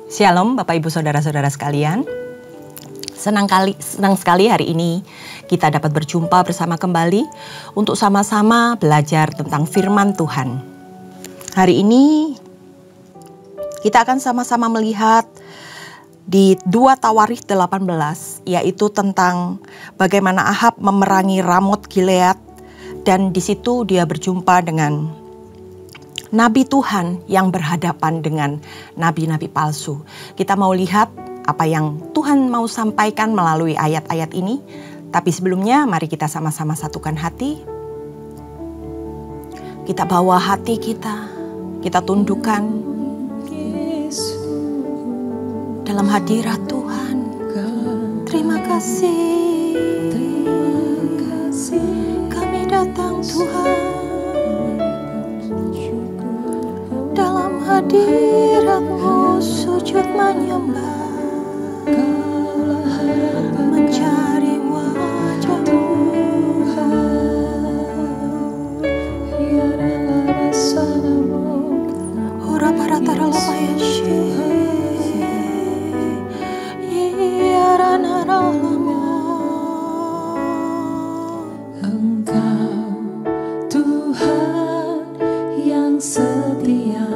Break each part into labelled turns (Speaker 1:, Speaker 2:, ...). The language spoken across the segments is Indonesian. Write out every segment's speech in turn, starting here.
Speaker 1: Shalom Bapak Ibu Saudara-saudara sekalian. Senang sekali hari ini kita dapat berjumpa bersama kembali untuk sama-sama belajar tentang firman Tuhan. Hari ini kita akan sama-sama melihat di 2 Tawarikh 18, yaitu tentang bagaimana Ahab memerangi Ramot Gilead, dan di situ dia berjumpa dengan Nabi Tuhan yang berhadapan dengan nabi-nabi palsu. Kita mau lihat apa yang Tuhan mau sampaikan melalui ayat-ayat ini. Tapi sebelumnya mari kita sama-sama satukan hati. Kita bawa hati kita tundukkan dalam hadirat Tuhan. Terima kasih, kami datang Tuhan. Dalam hadirat-Mu sujud menyembah, mencari wajah-Mu. Ora para taralabayashi,
Speaker 2: Engkau Tuhan yang setia,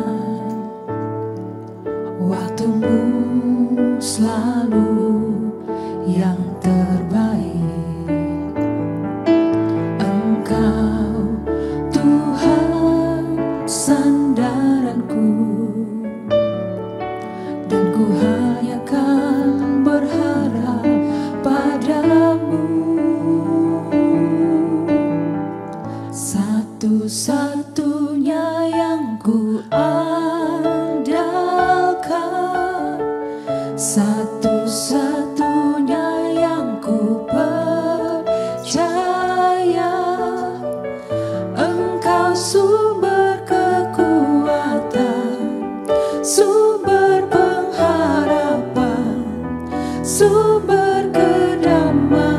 Speaker 2: waktu-Mu selalu yang terbaik. Engkau Tuhan sandaranku, dan ku hanya kan berharap padamu. Satu-satunya yang ku andalkan, satu-satunya yang ku percaya. Engkau sumber kekuatan, sumber pengharapan, sumber kedamaian.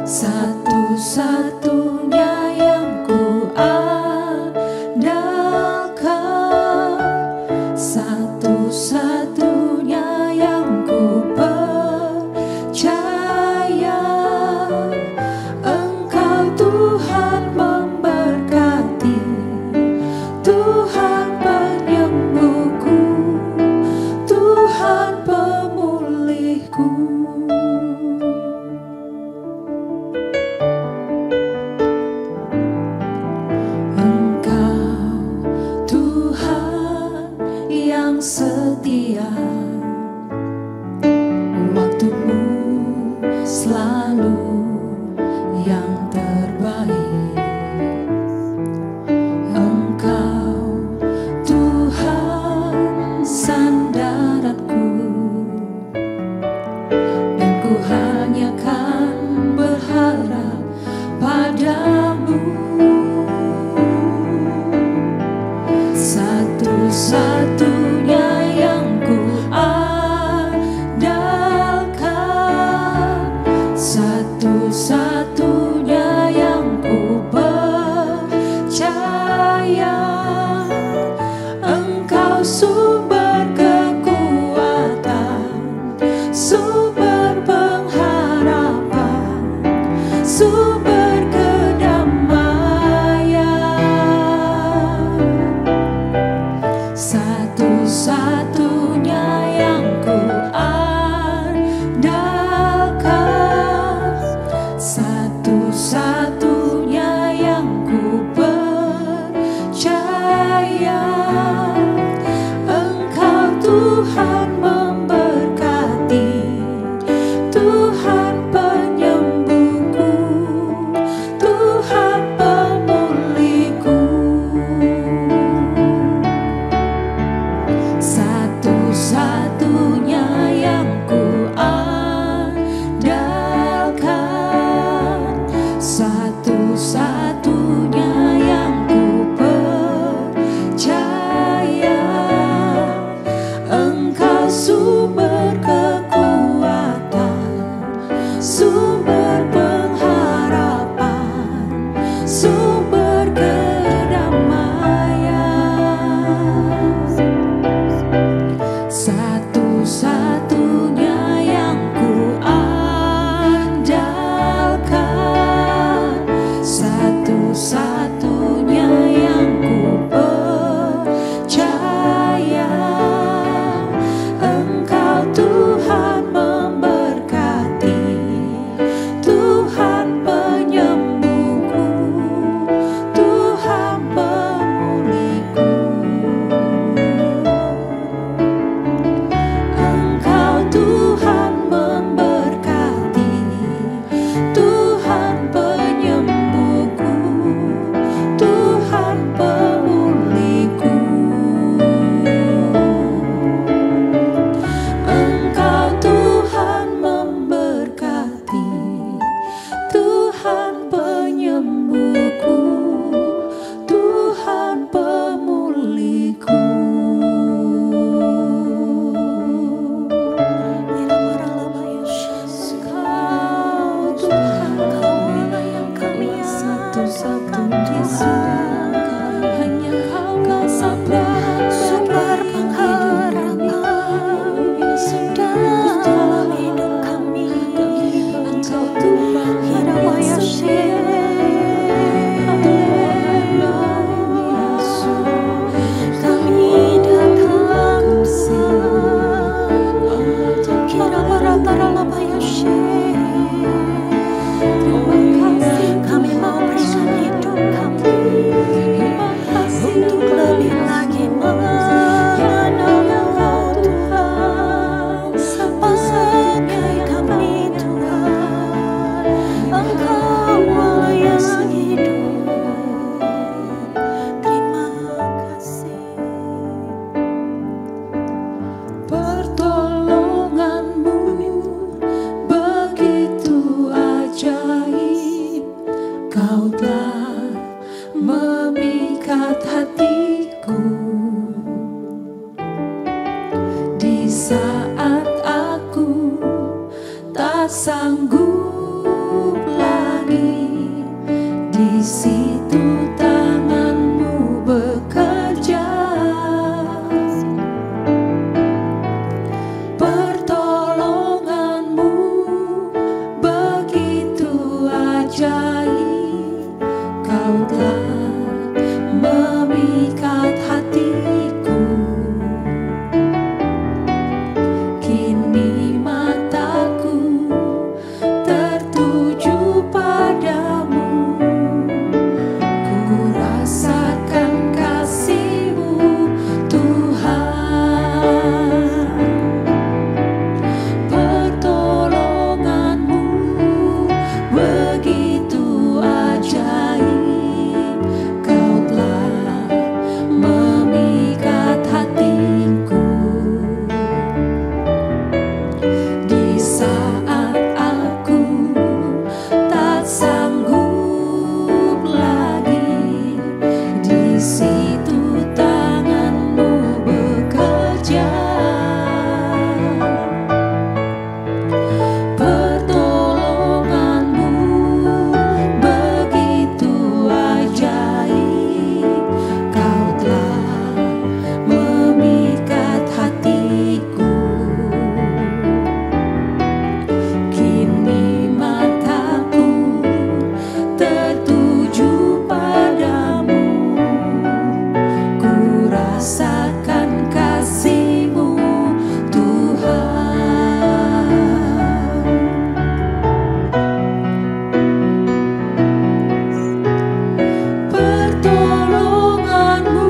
Speaker 2: Satu-satunya yang ku andalkan, satu-satunya yang ku percaya. Engkau Tuhan memberkati, Tuhan penyembuhku, memikat hatiku di saat aku tak sanggup lagi. Di situ tanganmu bekerja, pertolonganmu begitu ajaib. Kau telah memikat hatiku, kini mataku tertuju padamu. Ku rasakan kasih-Mu Tuhan, pertolongan-Mu begitu ajaib. Kau telah memikat hatiku di saat aku tak sanggup lagi. Di situ tangan-Mu bekerja, pertolongan-Mu begitu ajaib. Kau telah memikat hatiku, kini mataku tertuju padamu. Ku rasakan kasih-Mu Tuhan, pertolongan-Mu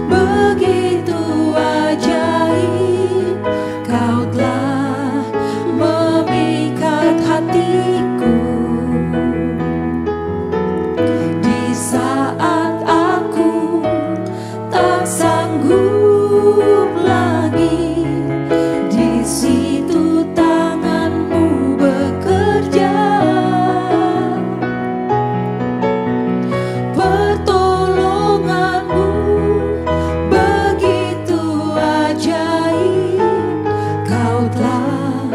Speaker 2: begitu ajaib. Kau telah memikat hatiku di saat aku tak sanggup lagi. Di situ tangan-Mu bekerja, pertolongan-Mu begitu ajaib. Kau telah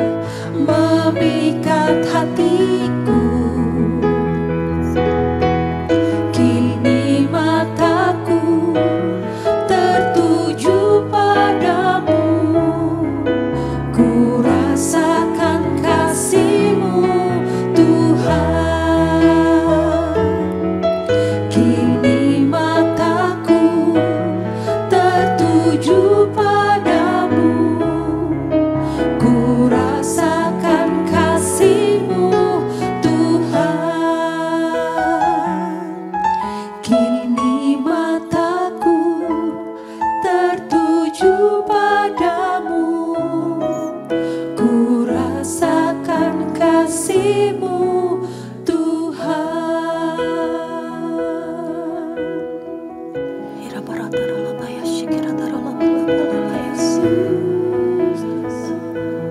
Speaker 2: memikat hatiku, kini mataku tertuju padamu. Ku rasakan kasih-Mu Tuhan, kini mataku tertuju padamu. Ku rasakan kasih-Mu Tuhan, kini mataku tertuju padamu. Ku rasakan kasih-Mu Tuhan.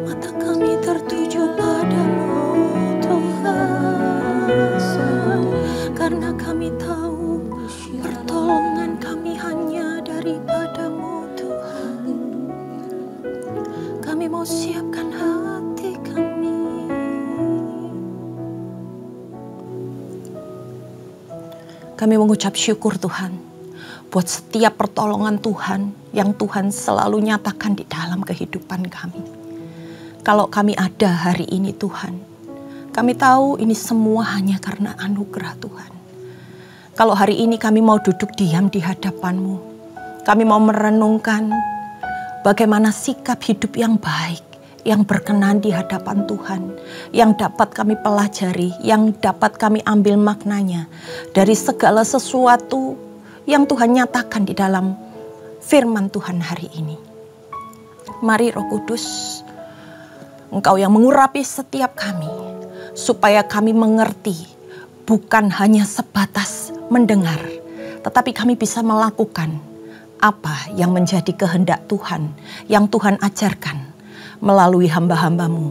Speaker 1: Mata kami tertuju padamu Tuhan, karena kami tahu pertolongan kami hanya daripada-Mu Tuhan. Kami mau siapkan hati kami. Kami mengucap syukur Tuhan buat setiap pertolongan Tuhan yang Tuhan selalu nyatakan di dalam kehidupan kami. Kalau kami ada hari ini Tuhan, kami tahu ini semua hanya karena anugerah Tuhan. Kalau hari ini kami mau duduk diam di hadapan-Mu, kami mau merenungkan bagaimana sikap hidup yang baik, yang berkenan di hadapan Tuhan, yang dapat kami pelajari, yang dapat kami ambil maknanya dari segala sesuatu yang Tuhan nyatakan di dalam firman Tuhan hari ini. Mari Roh Kudus, Engkau yang mengurapi setiap kami, supaya kami mengerti, bukan hanya sebatas mendengar, tetapi kami bisa melakukan apa yang menjadi kehendak Tuhan, yang Tuhan ajarkan melalui hamba-hamba-Mu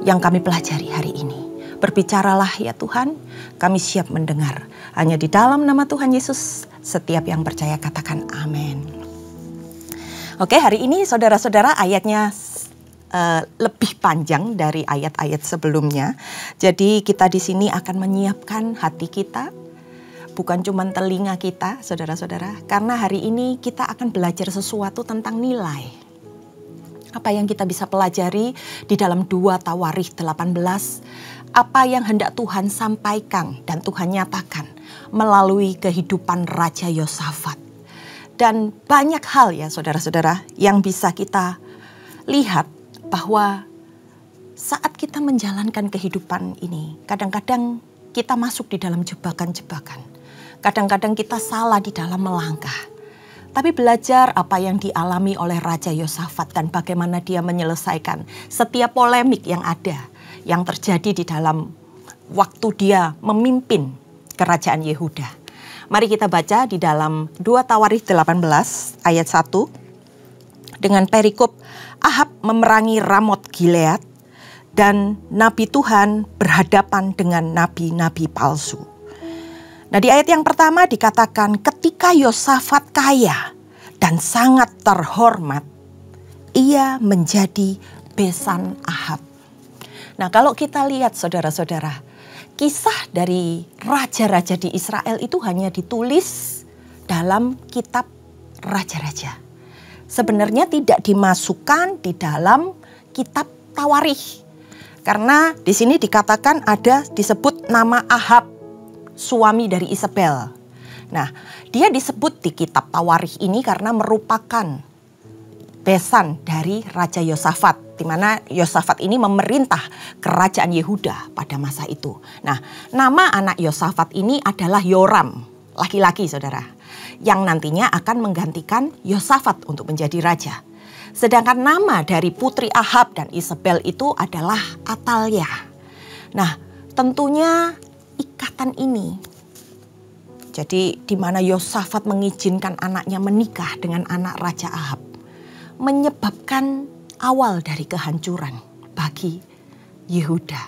Speaker 1: yang kami pelajari hari ini. Berbicaralah ya Tuhan, kami siap mendengar. Hanya di dalam nama Tuhan Yesus, setiap yang percaya katakan amin. Oke, hari ini saudara-saudara ayatnya lebih panjang dari ayat-ayat sebelumnya. Jadi kita di sini akan menyiapkan hati kita, bukan cuma telinga kita, saudara-saudara. Karena hari ini kita akan belajar sesuatu tentang nilai. Apa yang kita bisa pelajari di dalam 2 Tawarikh 18, apa yang hendak Tuhan sampaikan dan Tuhan nyatakan melalui kehidupan Raja Yosafat. Dan banyak hal ya saudara-saudara yang bisa kita lihat bahwa saat kita menjalankan kehidupan ini, kadang-kadang kita masuk di dalam jebakan-jebakan. Kadang-kadang kita salah di dalam melangkah. Tapi belajar apa yang dialami oleh Raja Yosafat dan bagaimana dia menyelesaikan setiap polemik yang ada, yang terjadi di dalam waktu dia memimpin kerajaan Yehuda. Mari kita baca di dalam 2 Tawarikh 18 ayat 1 dengan perikop Ahab memerangi Ramot Gilead dan Nabi Tuhan berhadapan dengan nabi-nabi palsu. Nah, di ayat yang pertama dikatakan ketika Yosafat kaya dan sangat terhormat, ia menjadi besan Ahab. Nah, kalau kita lihat saudara-saudara, kisah dari raja-raja di Israel itu hanya ditulis dalam kitab raja-raja. Sebenarnya tidak dimasukkan di dalam kitab Tawarikh. Karena di sini dikatakan ada disebut nama Ahab, suami dari Isabel. Nah, dia disebut di kitab Tawarikh ini karena merupakan besan dari Raja Yosafat, di mana Yosafat ini memerintah kerajaan Yehuda pada masa itu. Nah, nama anak Yosafat ini adalah Yoram, laki-laki saudara, yang nantinya akan menggantikan Yosafat untuk menjadi raja. Sedangkan nama dari putri Ahab dan Isabel itu adalah Atalia. Nah, tentunya ikatan ini, jadi di mana Yosafat mengizinkan anaknya menikah dengan anak Raja Ahab, menyebabkan awal dari kehancuran bagi Yehuda.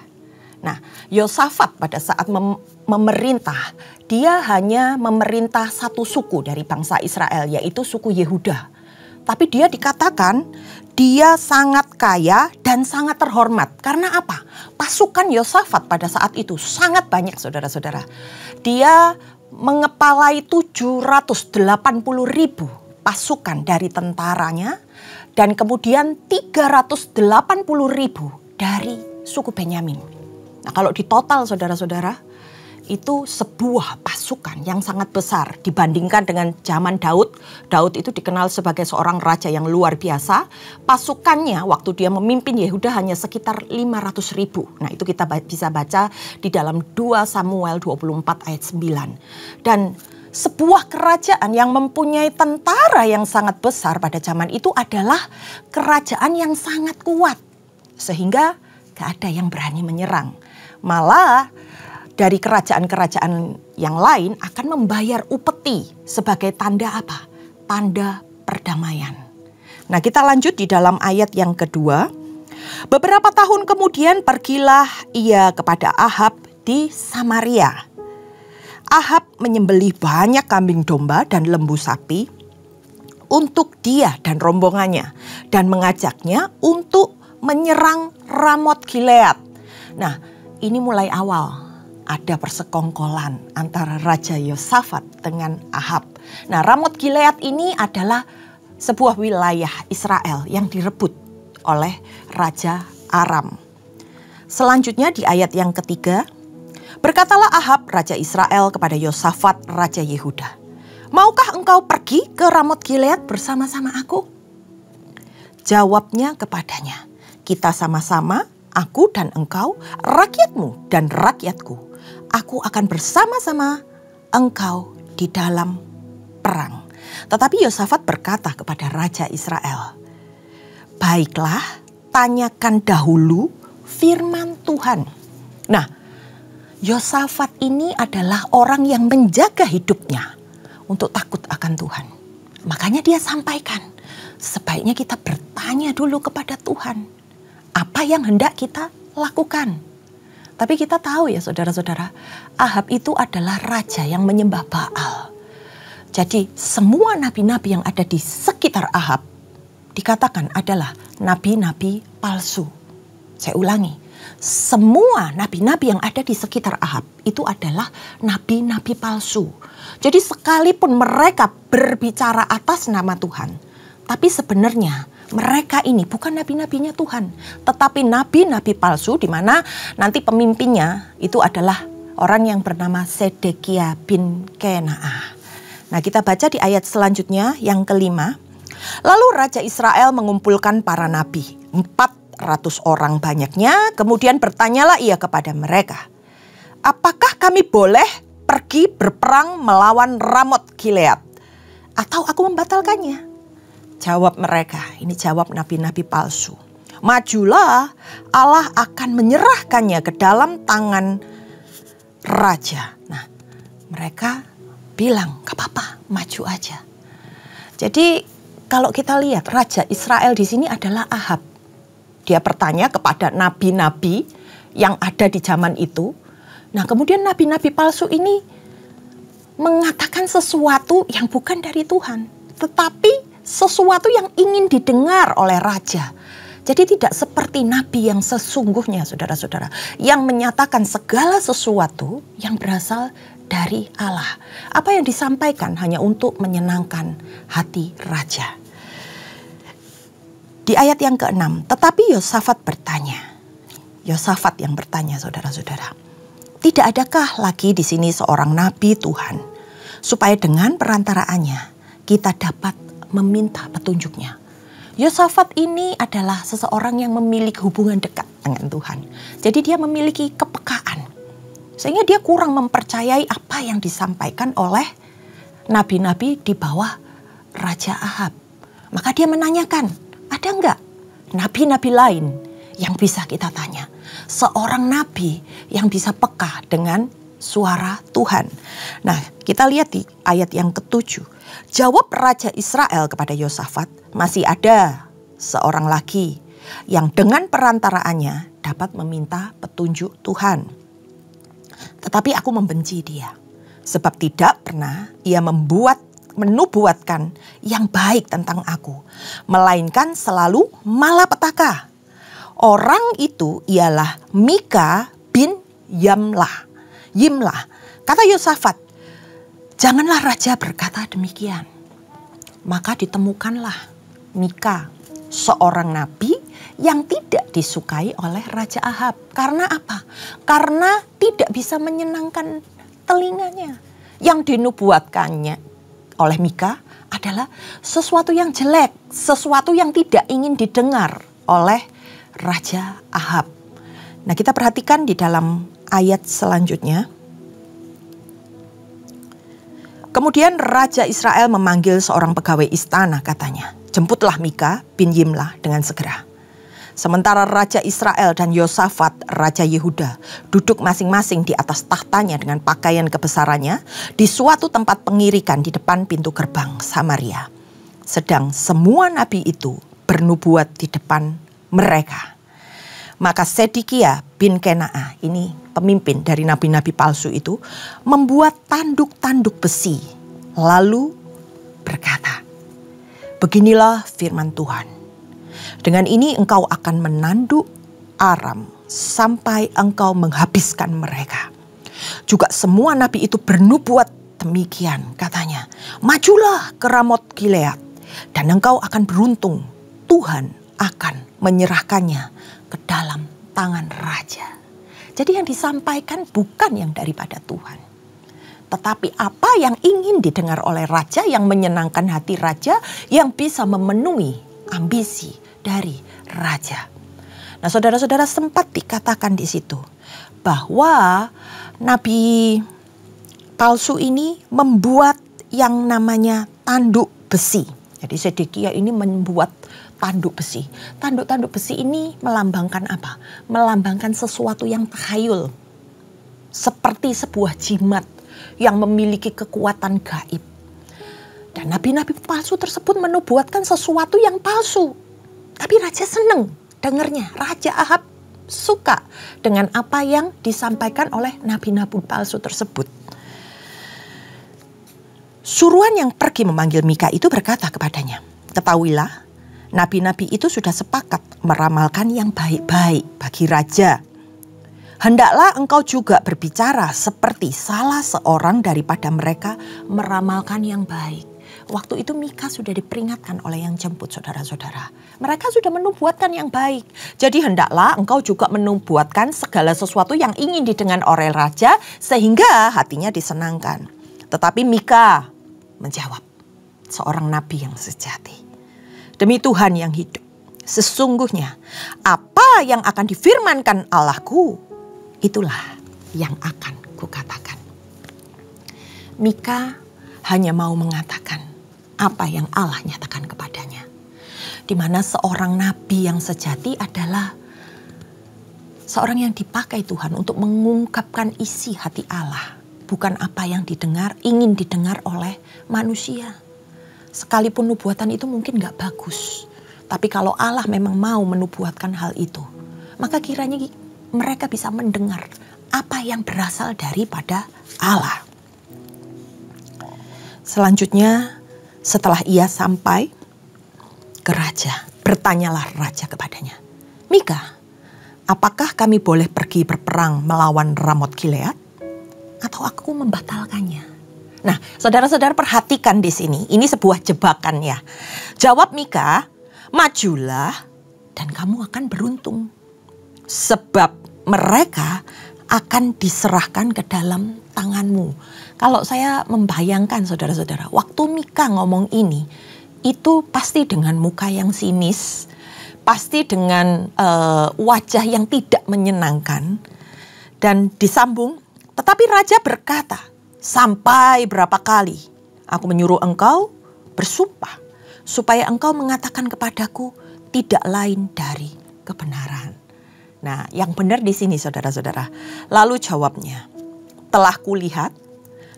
Speaker 1: Nah, Yosafat pada saat memerintah, dia hanya memerintah satu suku dari bangsa Israel, yaitu suku Yehuda. Tapi dia dikatakan dia sangat kaya dan sangat terhormat. Karena apa? Pasukan Yosafat pada saat itu sangat banyak saudara-saudara. Dia mengepalai 780.000 pasukan dari tentaranya dan kemudian 380.000 dari suku Benyamin. Nah, kalau di total saudara-saudara, itu sebuah pasukan yang sangat besar dibandingkan dengan zaman Daud. Daud itu dikenal sebagai seorang raja yang luar biasa. Pasukannya waktu dia memimpin Yehuda hanya sekitar 500.000. Nah, itu kita bisa baca di dalam 2 Samuel 24 ayat 9. Dan sebuah kerajaan yang mempunyai tentara yang sangat besar pada zaman itu adalah kerajaan yang sangat kuat. Sehingga gak ada yang berani menyerang. Malah dari kerajaan-kerajaan yang lain akan membayar upeti sebagai tanda apa? Tanda perdamaian. Nah, kita lanjut di dalam ayat yang kedua. Beberapa tahun kemudian pergilah ia kepada Ahab di Samaria. Ahab menyembelih banyak kambing domba dan lembu sapi untuk dia dan rombongannya dan mengajaknya untuk menyerang Ramot Gilead. Nah, ini mulai awal ada persekongkolan antara Raja Yosafat dengan Ahab. Nah, Ramot Gilead ini adalah sebuah wilayah Israel yang direbut oleh Raja Aram. Selanjutnya di ayat yang ketiga, berkatalah Ahab Raja Israel kepada Yosafat Raja Yehuda, maukah engkau pergi ke Ramot Gilead bersama-sama aku? Jawabnya kepadanya, kita sama-sama, aku dan engkau, rakyatmu dan rakyatku. Aku akan bersama-sama engkau di dalam perang. Tetapi Yosafat berkata kepada Raja Israel, baiklah, tanyakan dahulu firman Tuhan. Nah, Yosafat ini adalah orang yang menjaga hidupnya untuk takut akan Tuhan. Makanya dia sampaikan, sebaiknya kita bertanya dulu kepada Tuhan. Apa yang hendak kita lakukan? Tapi kita tahu ya saudara-saudara, Ahab itu adalah raja yang menyembah Baal. Jadi semua nabi-nabi yang ada di sekitar Ahab dikatakan adalah nabi-nabi palsu. Saya ulangi, semua nabi-nabi yang ada di sekitar Ahab itu adalah nabi-nabi palsu. Jadi sekalipun mereka berbicara atas nama Tuhan, tapi sebenarnya mereka ini bukan nabi-nabinya Tuhan, tetapi nabi-nabi palsu, di mana nanti pemimpinnya itu adalah orang yang bernama Sedekia bin Kenaah. Nah, kita baca di ayat selanjutnya yang kelima. Lalu Raja Israel mengumpulkan para nabi, 400 orang banyaknya, kemudian bertanyalah ia kepada mereka, apakah kami boleh pergi berperang melawan Ramot Gilead, atau aku membatalkannya? Jawab mereka, ini jawab nabi-nabi palsu, majulah, Allah akan menyerahkannya ke dalam tangan raja. Nah, mereka bilang, gak apa-apa, maju aja. Jadi kalau kita lihat Raja Israel di sini adalah Ahab. Dia bertanya kepada nabi-nabi yang ada di zaman itu. Nah, kemudian nabi-nabi palsu ini mengatakan sesuatu yang bukan dari Tuhan, tetapi sesuatu yang ingin didengar oleh raja. Jadi tidak seperti nabi yang sesungguhnya, saudara-saudara, yang menyatakan segala sesuatu yang berasal dari Allah. Apa yang disampaikan hanya untuk menyenangkan hati raja. Di ayat yang ke-6, tetapi Yosafat bertanya. Yosafat yang bertanya, saudara-saudara. Tidak adakah lagi di sini seorang nabi Tuhan, supaya dengan perantaraannya kita dapat meminta petunjuknya. Yosafat ini adalah seseorang yang memiliki hubungan dekat dengan Tuhan. Jadi dia memiliki kepekaan. Sehingga dia kurang mempercayai apa yang disampaikan oleh nabi-nabi di bawah Raja Ahab. Maka dia menanyakan, ada enggak nabi-nabi lain yang bisa kita tanya? Seorang nabi yang bisa peka dengan suara Tuhan. Nah, kita lihat di ayat yang ke-7. Jawab Raja Israel kepada Yosafat, masih ada seorang lagi yang dengan perantaraannya dapat meminta petunjuk Tuhan. Tetapi aku membenci dia, sebab tidak pernah ia menubuatkan yang baik tentang aku, melainkan selalu malapetaka. Orang itu ialah Mika bin Yimlah. Kata Yosafat, janganlah raja berkata demikian. Maka ditemukanlah Mika, seorang nabi yang tidak disukai oleh Raja Ahab. Karena apa? Karena tidak bisa menyenangkan telinganya. Yang dinubuatkannya oleh Mika adalah sesuatu yang jelek, sesuatu yang tidak ingin didengar oleh Raja Ahab. Nah, kita perhatikan di dalam ayat selanjutnya. Kemudian Raja Israel memanggil seorang pegawai istana, katanya, jemputlah Mika bin Yimlah dengan segera. Sementara Raja Israel dan Yosafat, Raja Yehuda, duduk masing-masing di atas tahtanya dengan pakaian kebesarannya di suatu tempat pengirikan di depan pintu gerbang Samaria. Sedang semua nabi itu bernubuat di depan mereka. Maka Sedekia bin Kenaah, ini pemimpin dari nabi-nabi palsu itu, membuat tanduk-tanduk besi. Lalu berkata, beginilah firman Tuhan. Dengan ini engkau akan menanduk Aram sampai engkau menghabiskan mereka. Juga semua nabi itu bernubuat demikian, katanya, majulah ke Ramot Gilead dan engkau akan beruntung. Tuhan akan menyerahkannya ke dalam tangan raja. Jadi yang disampaikan bukan yang daripada Tuhan, tetapi apa yang ingin didengar oleh raja, yang menyenangkan hati raja, yang bisa memenuhi ambisi dari raja. Nah, saudara-saudara, sempat dikatakan di situ bahwa nabi palsu ini membuat yang namanya tanduk besi. Jadi Sedekia ini membuat tanduk besi. Tanduk-tanduk besi ini melambangkan apa? Melambangkan sesuatu yang takhayul. Seperti sebuah jimat yang memiliki kekuatan gaib. Dan nabi-nabi palsu tersebut menubuatkan sesuatu yang palsu. Tapi raja seneng dengernya. Raja Ahab suka dengan apa yang disampaikan oleh nabi-nabi palsu tersebut. Suruhan yang pergi memanggil Mika itu berkata kepadanya, "Ketahuilah, nabi-nabi itu sudah sepakat meramalkan yang baik-baik bagi raja. Hendaklah engkau juga berbicara seperti salah seorang daripada mereka meramalkan yang baik." Waktu itu Mika sudah diperingatkan oleh yang jemput, saudara-saudara. Mereka sudah menubuatkan yang baik. Jadi hendaklah engkau juga menubuatkan segala sesuatu yang ingin didengar oleh raja sehingga hatinya disenangkan. Tetapi Mika menjawab, seorang nabi yang sejati, "Demi Tuhan yang hidup, sesungguhnya apa yang akan difirmankan Allahku, itulah yang akan kukatakan." Mika hanya mau mengatakan apa yang Allah nyatakan kepadanya. Di mana seorang nabi yang sejati adalah seorang yang dipakai Tuhan untuk mengungkapkan isi hati Allah. Bukan apa yang ingin didengar oleh manusia. Sekalipun nubuatan itu mungkin gak bagus. Tapi kalau Allah memang mau menubuatkan hal itu, maka kiranya mereka bisa mendengar apa yang berasal daripada Allah. Selanjutnya, setelah ia sampai ke raja, bertanyalah raja kepadanya, "Mika, apakah kami boleh pergi berperang melawan Ramot Gilead? Atau aku membatalkannya?" Nah, saudara-saudara perhatikan di sini, ini sebuah jebakan ya. Jawab Mika, "Majulah dan kamu akan beruntung. Sebab mereka akan diserahkan ke dalam tanganmu." Kalau saya membayangkan saudara-saudara, waktu Mika ngomong ini, itu pasti dengan muka yang sinis, pasti dengan wajah yang tidak menyenangkan. Dan disambung, tetapi raja berkata, "Sampai berapa kali aku menyuruh engkau bersumpah, supaya engkau mengatakan kepadaku tidak lain dari kebenaran." Nah, yang benar di sini saudara-saudara. Lalu jawabnya, "Telah kulihat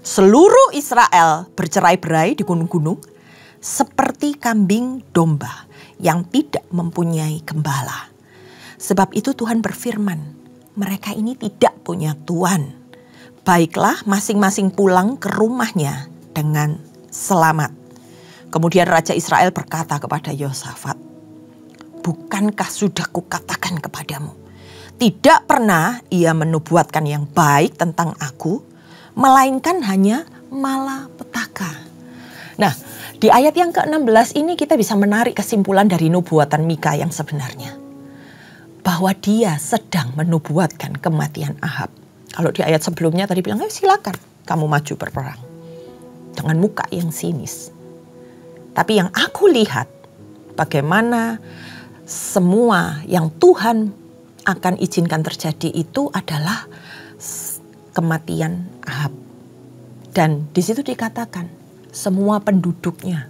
Speaker 1: seluruh Israel bercerai-berai di gunung-gunung seperti kambing domba yang tidak mempunyai gembala. Sebab itu Tuhan berfirman, mereka ini tidak punya Tuhan. Baiklah masing-masing pulang ke rumahnya dengan selamat." Kemudian Raja Israel berkata kepada Yosafat, "Bukankah sudah kukatakan kepadamu, tidak pernah ia menubuatkan yang baik tentang aku, melainkan hanya malapetaka." Nah, di ayat yang ke-16 ini kita bisa menarik kesimpulan dari nubuatan Mika yang sebenarnya. Bahwa dia sedang menubuatkan kematian Ahab. Kalau di ayat sebelumnya tadi bilang, silakan kamu maju berperang. Dengan muka yang sinis. Tapi yang aku lihat, bagaimana semua yang Tuhan akan izinkan terjadi itu adalah kematian Ahab. Dan di situ dikatakan semua penduduknya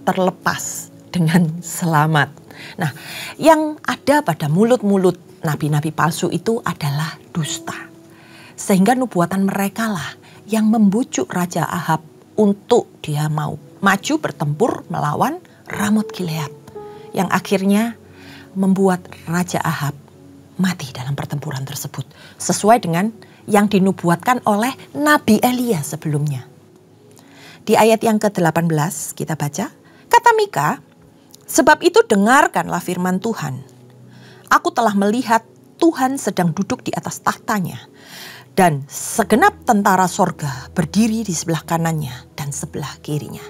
Speaker 1: terlepas dengan selamat. Nah, yang ada pada mulut-mulut nabi-nabi palsu itu adalah dusta. Sehingga nubuatan mereka lah yang membujuk Raja Ahab untuk dia mau maju bertempur melawan Ramot Gilead. Yang akhirnya membuat Raja Ahab mati dalam pertempuran tersebut. Sesuai dengan yang dinubuatkan oleh Nabi Elia sebelumnya. Di ayat yang ke-18 kita baca, kata Mika, "Sebab itu dengarkanlah firman Tuhan. Aku telah melihat Tuhan sedang duduk di atas tahtanya, dan segenap tentara sorga berdiri di sebelah kanannya dan sebelah kirinya.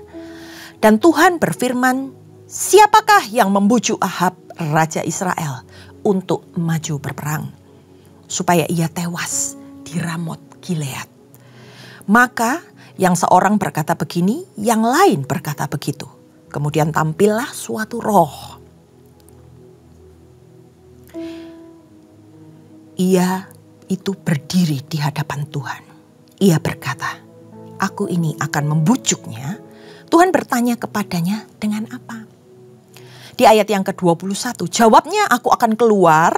Speaker 1: Dan Tuhan berfirman, siapakah yang membujuk Ahab, Raja Israel, untuk maju berperang, supaya ia tewas di Ramot Gilead? Maka yang seorang berkata begini, yang lain berkata begitu. Kemudian tampillah suatu roh. Ia itu berdiri di hadapan Tuhan. Ia berkata, aku ini akan membujuknya. Tuhan bertanya kepadanya, dengan apa? Di ayat yang ke-21, jawabnya, aku akan keluar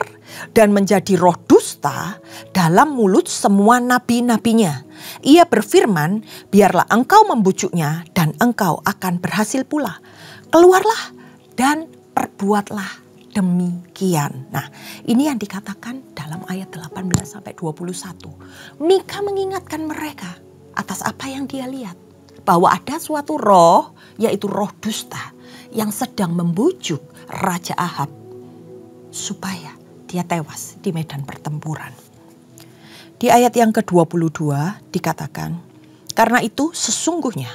Speaker 1: dan menjadi roh dusta dalam mulut semua nabi-nabinya. Ia berfirman, biarlah engkau membujuknya dan engkau akan berhasil pula. Keluarlah dan perbuatlah demikian. Nah, ini yang dikatakan dalam ayat 18-21. Mika mengingatkan mereka atas apa yang dia lihat. Bahwa ada suatu roh, yaitu roh dusta, yang sedang membujuk Raja Ahab supaya dia tewas di medan pertempuran. Di ayat yang ke-22 dikatakan, karena itu sesungguhnya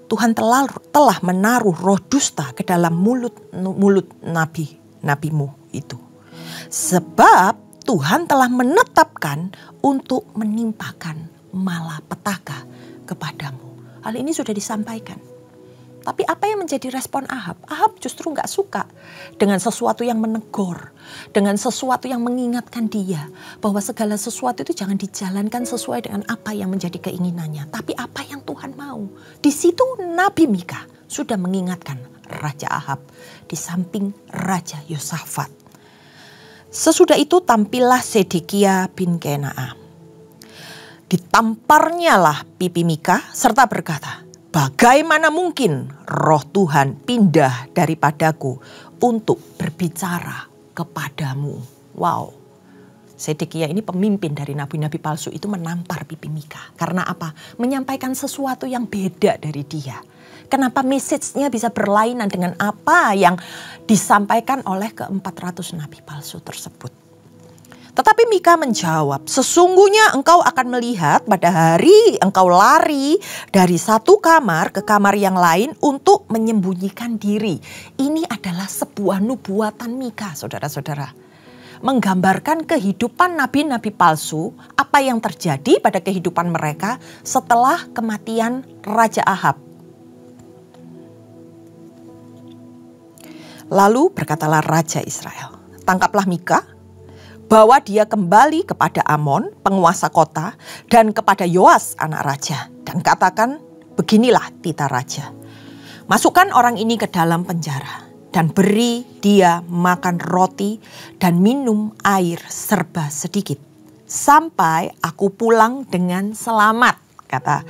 Speaker 1: Tuhan telah menaruh roh dusta ke dalam mulut nabimu itu. Sebab Tuhan telah menetapkan untuk menimpakan malapetaka kepadamu. Hal ini sudah disampaikan. Tapi apa yang menjadi respon Ahab? Ahab justru gak suka dengan sesuatu yang menegur, dengan sesuatu yang mengingatkan dia bahwa segala sesuatu itu jangan dijalankan sesuai dengan apa yang menjadi keinginannya, tapi apa yang Tuhan mau. Di situ Nabi Mika sudah mengingatkan Raja Ahab di samping Raja Yosafat. Sesudah itu tampillah Sedekia bin Kenaa. Ditamparnyalah pipi Mika serta berkata, bagaimana mungkin roh Tuhan pindah daripadaku untuk berbicara kepadamu. Wow. Sedekia ini pemimpin dari nabi-nabi palsu itu menampar pipi Mika. Karena apa? Menyampaikan sesuatu yang beda dari dia. Kenapa message-nya bisa berlainan dengan apa yang disampaikan oleh ke-400 nabi palsu tersebut. Tetapi Mika menjawab, sesungguhnya engkau akan melihat pada hari engkau lari dari satu kamar ke kamar yang lain untuk menyembunyikan diri. Ini adalah sebuah nubuatan Mika, saudara-saudara. Menggambarkan kehidupan nabi-nabi palsu, apa yang terjadi pada kehidupan mereka setelah kematian Raja Ahab. Lalu berkatalah Raja Israel, tangkaplah Mika, bawa dia kembali kepada Amon, penguasa kota, dan kepada Yoas, anak raja. Dan katakan, beginilah titah raja. Masukkan orang ini ke dalam penjara, dan beri dia makan roti dan minum air serba sedikit. Sampai aku pulang dengan selamat, kata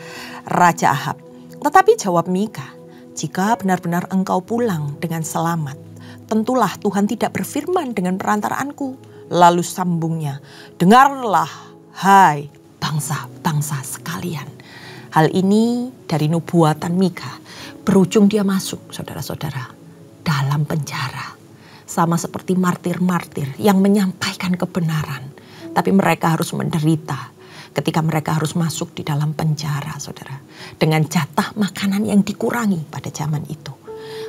Speaker 1: Raja Ahab. Tetapi jawab Mika, jika benar-benar engkau pulang dengan selamat, tentulah Tuhan tidak berfirman dengan perantaraanku. Lalu sambungnya, dengarlah hai bangsa-bangsa sekalian. Hal ini dari nubuatan Mika berujung dia masuk, saudara-saudara, dalam penjara. Sama seperti martir-martir yang menyampaikan kebenaran. Tapi mereka harus menderita ketika mereka harus masuk di dalam penjara, saudara. Dengan jatah makanan yang dikurangi pada zaman itu.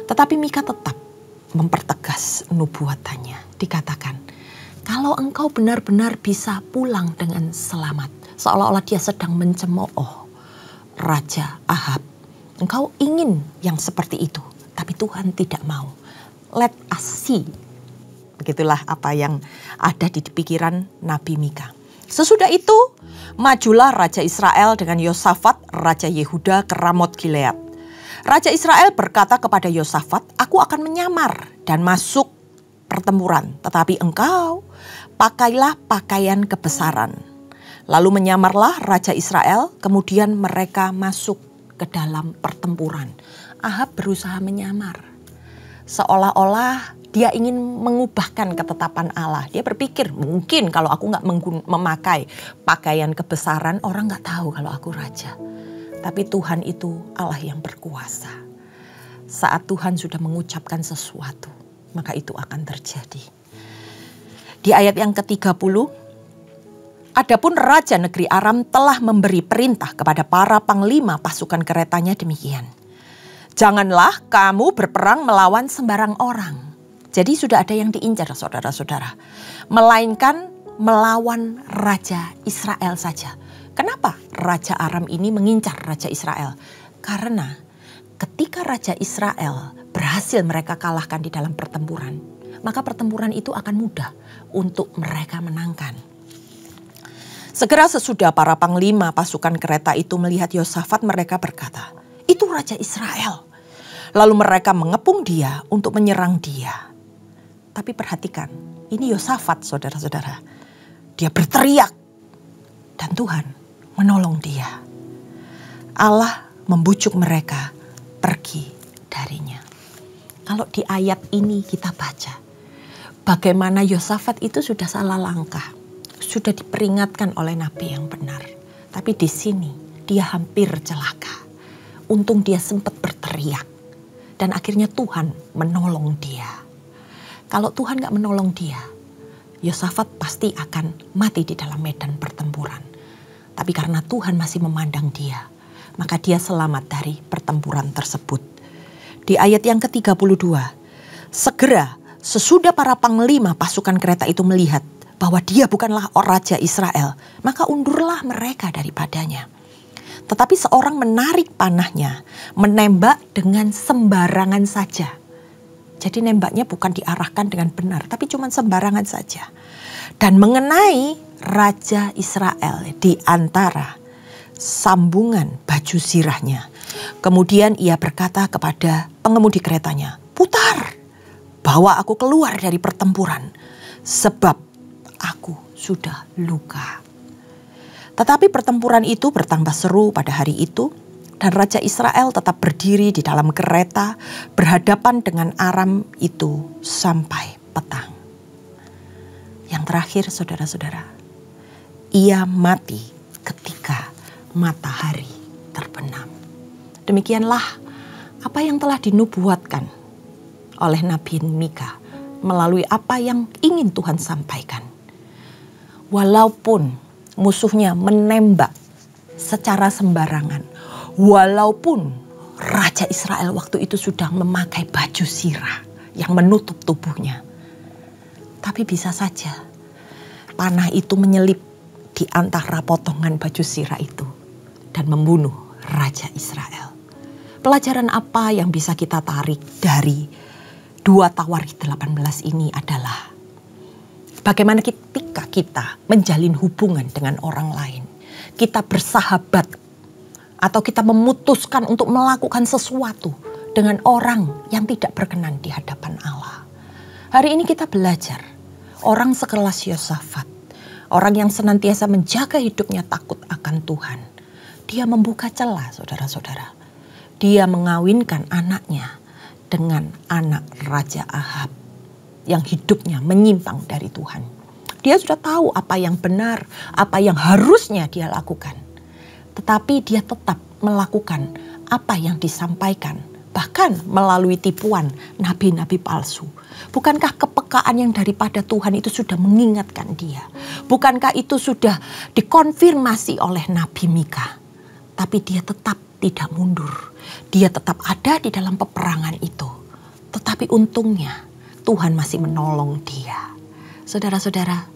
Speaker 1: Tetapi Mika tetap mempertegas nubuatannya. Dikatakan, kalau engkau benar-benar bisa pulang dengan selamat. Seolah-olah dia sedang mencemooh Raja Ahab. Engkau ingin yang seperti itu. Tapi Tuhan tidak mau. Let us see. Begitulah apa yang ada di pikiran Nabi Mika. Sesudah itu majulah Raja Israel dengan Yosafat, Raja Yehuda ke Ramot Gilead. Raja Israel berkata kepada Yosafat, aku akan menyamar dan masuk pertempuran, tetapi engkau pakailah pakaian kebesaran. Lalu menyamarlah Raja Israel, kemudian mereka masuk ke dalam pertempuran. Ahab berusaha menyamar, seolah-olah dia ingin mengubahkan ketetapan Allah. Dia berpikir, mungkin kalau aku gak memakai pakaian kebesaran, orang gak tahu kalau aku raja. Tapi Tuhan itu Allah yang berkuasa. Saat Tuhan sudah mengucapkan sesuatu, maka itu akan terjadi. Di ayat yang ke-30, adapun Raja negeri Aram telah memberi perintah kepada para panglima pasukan keretanya demikian. Janganlah kamu berperang melawan sembarang orang. Jadi sudah ada yang diincar, saudara-saudara. Melainkan melawan Raja Israel saja. Kenapa Raja Aram ini mengincar Raja Israel? Karena ketika Raja Israel berhasil mereka kalahkan di dalam pertempuran, maka pertempuran itu akan mudah untuk mereka menangkan. Segera sesudah para panglima pasukan kereta itu melihat Yosafat, mereka berkata, itu Raja Israel. Lalu mereka mengepung dia untuk menyerang dia. Tapi perhatikan, ini Yosafat, saudara-saudara. Dia berteriak dan Tuhan menolong dia. Allah membujuk mereka pergi darinya. Kalau di ayat ini kita baca bagaimana Yosafat itu sudah salah langkah. Sudah diperingatkan oleh nabi yang benar. Tapi di sini dia hampir celaka. Untung dia sempat berteriak. Dan akhirnya Tuhan menolong dia. Kalau Tuhan gak menolong dia, Yosafat pasti akan mati di dalam medan pertempuran. Tapi karena Tuhan masih memandang dia, maka dia selamat dari pertempuran tersebut. Di ayat yang ke-32, segera sesudah para panglima pasukan kereta itu melihat bahwa dia bukanlah raja Israel, maka undurlah mereka daripadanya. Tetapi seorang menarik panahnya, menembak dengan sembarangan saja. Jadi nembaknya bukan diarahkan dengan benar, tapi cuma sembarangan saja. Dan mengenai raja Israel di antara sambungan baju zirahnya. Kemudian ia berkata kepada pengemudi keretanya, putar, bawa aku keluar dari pertempuran, sebab aku sudah luka. Tetapi pertempuran itu bertambah seru pada hari itu, dan Raja Israel tetap berdiri di dalam kereta berhadapan dengan Aram itu sampai petang. Yang terakhir saudara-saudara, ia mati ketika matahari terbenam. Demikianlah apa yang telah dinubuatkan oleh Nabi Mika melalui apa yang ingin Tuhan sampaikan. Walaupun musuhnya menembak secara sembarangan, walaupun Raja Israel waktu itu sudah memakai baju zirah yang menutup tubuhnya, tapi bisa saja panah itu menyelip di antara potongan baju zirah itu dan membunuh Raja Israel. Pelajaran apa yang bisa kita tarik dari 2 Tawarikh 18 ini adalah bagaimana ketika kita menjalin hubungan dengan orang lain, kita bersahabat atau kita memutuskan untuk melakukan sesuatu dengan orang yang tidak berkenan di hadapan Allah. Hari ini kita belajar orang sekelas Yosafat, orang yang senantiasa menjaga hidupnya takut akan Tuhan. Dia membuka celah saudara-saudara. Dia mengawinkan anaknya dengan anak Raja Ahab yang hidupnya menyimpang dari Tuhan. Dia sudah tahu apa yang benar, apa yang harusnya dia lakukan. Tetapi dia tetap melakukan apa yang disampaikan, bahkan melalui tipuan nabi-nabi palsu. Bukankah kepekaan yang daripada Tuhan itu sudah mengingatkan dia? Bukankah itu sudah dikonfirmasi oleh Nabi Mika? Tapi dia tetap tidak mundur. Dia tetap ada di dalam peperangan itu. Tetapi untungnya Tuhan masih menolong dia. Saudara-saudara,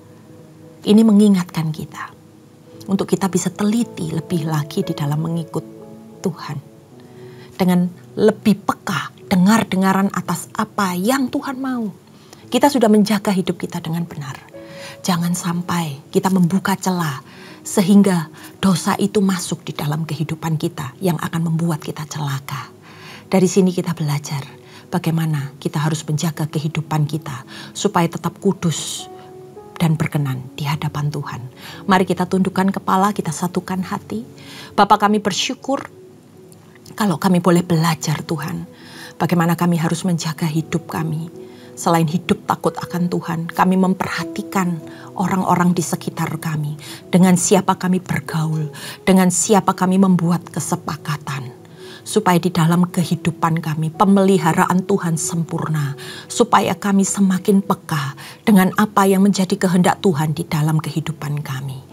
Speaker 1: ini mengingatkan kita untuk kita bisa teliti lebih lagi di dalam mengikut Tuhan. Dengan lebih peka, dengar-dengaran atas apa yang Tuhan mau. Kita sudah menjaga hidup kita dengan benar. Jangan sampai kita membuka celah sehingga dosa itu masuk di dalam kehidupan kita yang akan membuat kita celaka. Dari sini kita belajar bagaimana kita harus menjaga kehidupan kita supaya tetap kudus dan berkenan di hadapan Tuhan. Mari kita tundukkan kepala, kita satukan hati. Bapa, kami bersyukur kalau kami boleh belajar Tuhan, bagaimana kami harus menjaga hidup kami. Selain hidup takut akan Tuhan, kami memperhatikan orang-orang di sekitar kami. Dengan siapa kami bergaul, dengan siapa kami membuat kesepakatan. Supaya di dalam kehidupan kami pemeliharaan Tuhan sempurna. Supaya kami semakin peka dengan apa yang menjadi kehendak Tuhan di dalam kehidupan kami.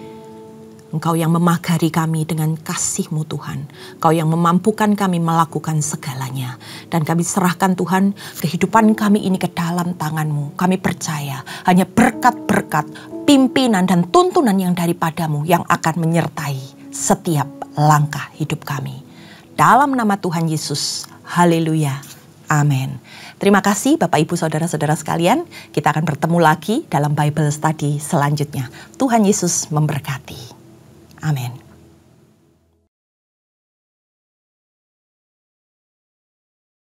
Speaker 1: Engkau yang memagari kami dengan kasih-Mu Tuhan. Engkau yang memampukan kami melakukan segalanya. Dan kami serahkan Tuhan kehidupan kami ini ke dalam tangan-Mu. Kami percaya hanya berkat-berkat, pimpinan dan tuntunan yang daripadamu yang akan menyertai setiap langkah hidup kami. Dalam nama Tuhan Yesus, haleluya, amin. Terima kasih Bapak Ibu Saudara-saudara sekalian. Kita akan bertemu lagi dalam Bible Study selanjutnya. Tuhan Yesus memberkati. Amin.